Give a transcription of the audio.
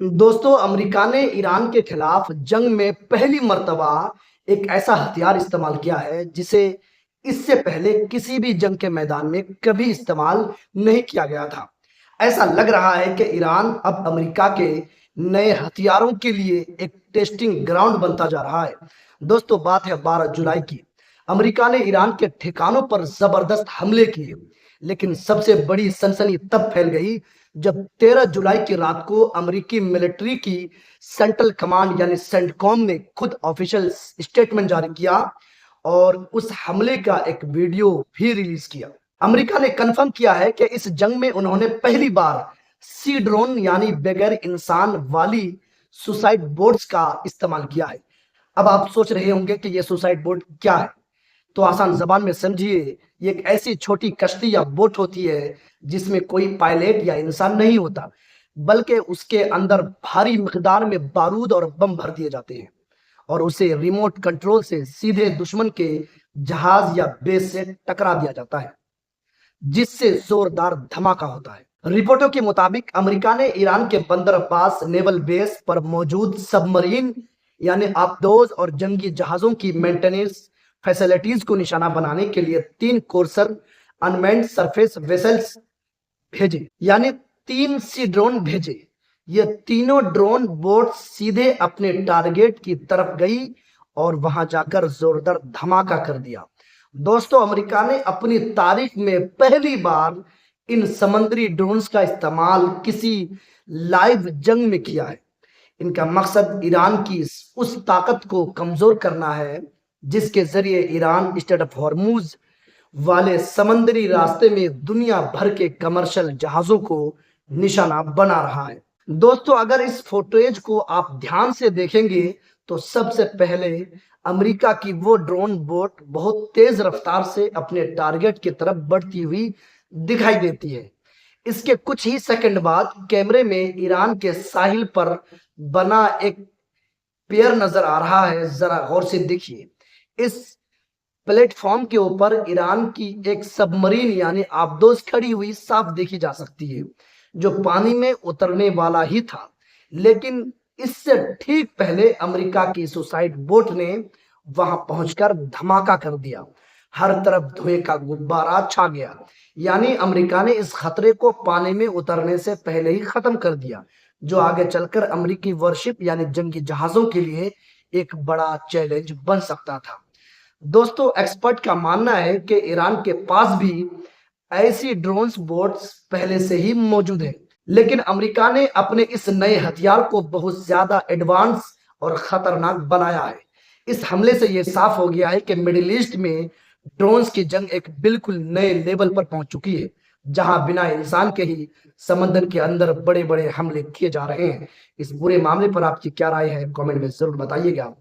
दोस्तों, अमेरिका ने ईरान के खिलाफ जंग में पहली मर्तबा एक ऐसा हथियार इस्तेमाल किया है जिसे इससे पहले किसी भी जंग के मैदान में कभी इस्तेमाल नहीं किया गया था। ऐसा लग रहा है कि ईरान अब अमेरिका के नए हथियारों के लिए एक टेस्टिंग ग्राउंड बनता जा रहा है। दोस्तों, बात है 12 जुलाई की। अमेरिका ने ईरान के ठिकानों पर जबरदस्त हमले किए, लेकिन सबसे बड़ी सनसनी तब फैल गई जब 13 जुलाई की रात को अमेरिकी मिलिट्री की सेंट्रल कमांड यानी सेंटकॉम ने खुद ऑफिशियल स्टेटमेंट जारी किया और उस हमले का एक वीडियो भी रिलीज किया। अमेरिका ने कंफर्म किया है कि इस जंग में उन्होंने पहली बार सी ड्रोन यानी बगैर इंसान वाली सुसाइड बोट्स का इस्तेमाल किया है। अब आप सोच रहे होंगे कि ये सुसाइड बोट क्या है, तो आसान जबान में समझिए, ये एक ऐसी छोटी कश्ती या बोट होती है जिसमें कोई पायलट या इंसान नहीं होता, बल्कि उसके अंदर भारी मिकदार में बारूद और बम भर दिए जाते हैं और उसे रिमोट कंट्रोल से सीधे दुश्मन के जहाज या बेस से टकरा दिया जाता है, जिससे जोरदार धमाका होता है। रिपोर्टों के मुताबिक अमेरिका ने ईरान के बंदर अब्बास नेवल बेस पर मौजूद सबमरीन यानी आबदोज और जंगी जहाजों की मेंटेनेंस फैसिलिटीज को निशाना बनाने के लिए 3 कोर्सर अनमैन्ड सरफेस वेसल्स भेजे, यानी 3 सी ड्रोन भेजे। ये तीनों ड्रोन बोट सीधे अपने टारगेट की तरफ गई और वहां जाकर जोरदार धमाका कर दिया। दोस्तों, अमेरिका ने अपनी तारीख में पहली बार इन समुद्री ड्रोन्स का इस्तेमाल किसी लाइव जंग में किया है। इनका मकसद ईरान की उस ताकत को कमजोर करना है जिसके जरिए ईरान स्ट्रेट ऑफ हॉर्मुज वाले समंदरी रास्ते में दुनिया भर के कमर्शियल जहाजों को निशाना बना रहा है। दोस्तों, अगर इस फुटेज को आप ध्यान से देखेंगे तो सबसे पहले अमेरिका की वो ड्रोन बोट बहुत तेज रफ्तार से अपने टारगेट की तरफ बढ़ती हुई दिखाई देती है। इसके कुछ ही सेकंड बाद कैमरे में ईरान के साहिल पर बना एक पेयर नजर आ रहा है। जरा गौर से देखिए, इस प्लेटफॉर्म के ऊपर ईरान की एक सबमरीन यानी आबदोज खड़ी हुई साफ देखी जा सकती है, जो पानी में उतरने वाला ही था। लेकिन इससे ठीक पहले अमेरिका की सुसाइड बोट ने वहां पहुंचकर धमाका कर दिया। हर तरफ धुएं का गुब्बारा छा गया, यानी अमेरिका ने इस खतरे को पानी में उतरने से पहले ही खत्म कर दिया, जो आगे चलकर अमेरिकी वॉरशिप यानी जंगी जहाजों के लिए एक बड़ा चैलेंज बन सकता था। दोस्तों, एक्सपर्ट का मानना है कि ईरान के पास भी ऐसी ड्रोन्स बोट्स पहले से ही मौजूद है, लेकिन अमेरिका ने अपने इस नए हथियार को बहुत ज्यादा एडवांस और खतरनाक बनाया है। इस हमले से यह साफ हो गया है कि मिडिल ईस्ट में ड्रोन्स की जंग एक बिल्कुल नए लेवल पर पहुंच चुकी है, जहां बिना इंसान के ही समंदर के अंदर बड़े बड़े हमले किए जा रहे हैं। इस बुरे मामले पर आपकी क्या राय है, कमेंट में जरूर बताइएगा।